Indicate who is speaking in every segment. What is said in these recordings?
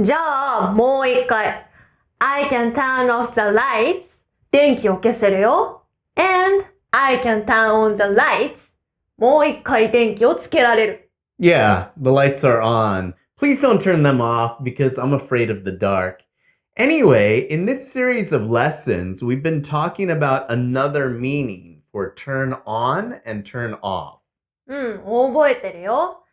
Speaker 1: じゃあ、もう一回。I can turn off the lights. 電気を消せるよ。And I can turn on the lights. もう一回電気をつけられる。
Speaker 2: Yeah, the lights are on. Please don't turn them off because I'm afraid of the dark. Anyway, in this series of lessons, we've been talking about another meaning for turn on and turn off.
Speaker 1: 覚えてるよ。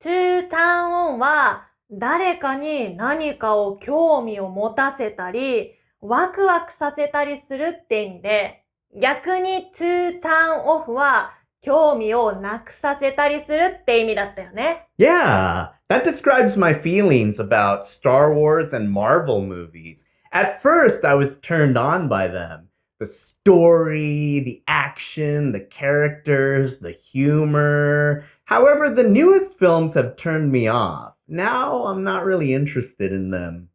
Speaker 1: to turn on は誰かに何かを興味を持たせたり、ワクワクさせたりするって意味で、逆に to turn off は興味をなくさせたりするって意味だったよね。
Speaker 2: Yeah, that describes my feelings about Star Wars and Marvel movies. At first, I was turned on by them. The story, the action, the characters, the humor. However, the newest films have turned me off. Now, I'm not really interested in them.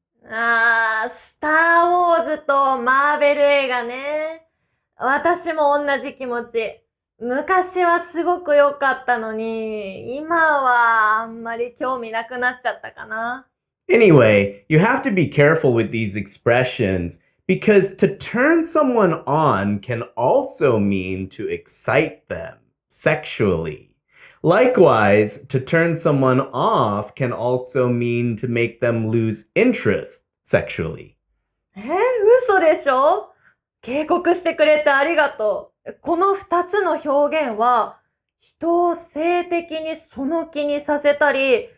Speaker 1: スター・ウォーズとマーベル映画ね。私も同じ気持ち。昔はすごく良かったのに、今はあんまり興味なくなっちゃったかな。
Speaker 2: Anyway, you have to be careful with these expressions because to turn someone on can also mean to excite them sexually. Likewise, to turn someone off can also mean to make them lose interest sexually.
Speaker 1: 嘘でしょ？警告してくれてありがとう。この2つの表現は、人を性的にその気にさせたり、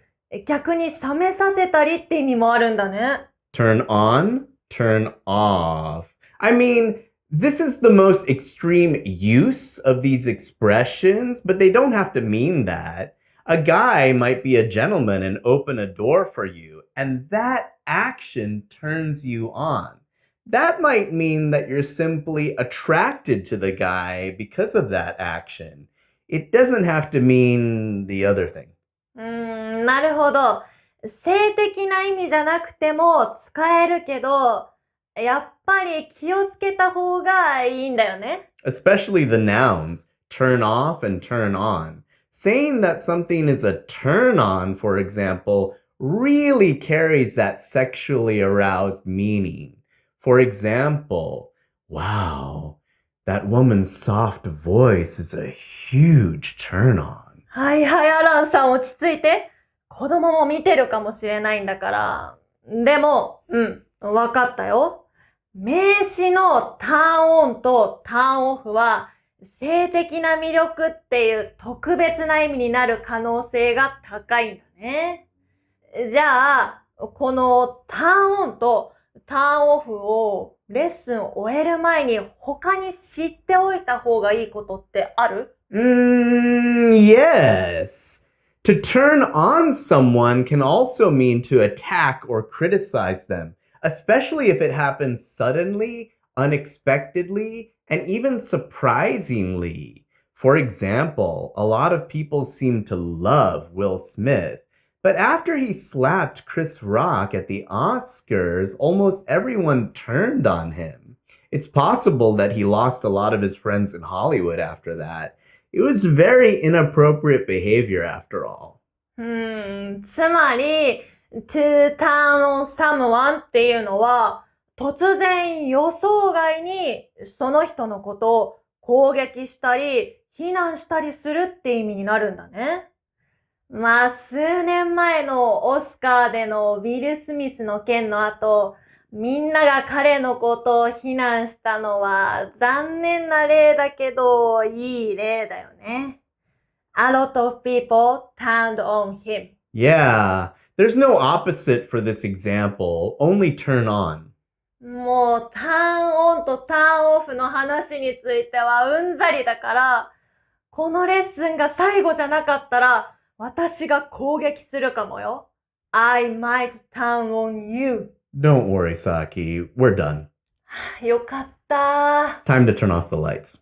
Speaker 1: 逆に冷めさせたりって意味もあるんだね。
Speaker 2: Turn on, turn off. I mean, this is the most extreme use of these expressions, but they don't have to mean that. A guy might be a gentleman and open a door for you, and that action turns you on. That might mean that you're simply attracted to the guy because of that action. It doesn't have to mean the other thing.
Speaker 1: なるほど。性的な意味じゃなくても使えるけど、やっぱり気をつけた方がいいんだよね。
Speaker 2: Especially the nouns, turn off and turn on. Saying that something is a turn on, for example, really carries that sexually aroused meaning. For example, wow, that woman's soft voice is a huge turn on.
Speaker 1: はいはい、アランさん落ち着いて。子供も見てるかもしれないんだから。でも、わかったよ。名詞のターンオンとターンオフは性的な魅力っていう特別な意味になる可能性が高いんだね。じゃあ、このターンオンとターンオフをレッスンを終える前に他に知っておいた方がいいことってある
Speaker 2: ？Yes. To turn on someone can also mean to attack or criticize them, especially if it happens suddenly, unexpectedly, and even surprisingly. For example, a lot of people seem to love Will Smith, but after he slapped Chris Rock at the Oscars, almost everyone turned on him. It's possible that he lost a lot of his friends in Hollywood after that. It was very inappropriate behavior after all.
Speaker 1: つまり、to turn on someone っていうのは、突然予想外にその人のことを攻撃したり、非難したりするって意味になるんだね。まあ、数年前のオスカーでのウィル・スミスの件の後、みんなが彼のことを非難したのは残念な例だけど、いい例だよね。A lot of people turned on him.
Speaker 2: Yeah, there's no opposite for this example, only turn on.
Speaker 1: もう、ターンオンとターンオフの話についてはうんざりだから、このレッスンが最後じゃなかったら、私が攻撃するかもよ。I might turn on you.
Speaker 2: Don't worry, Saki. We're done.
Speaker 1: よかった。
Speaker 2: Time to turn off the lights.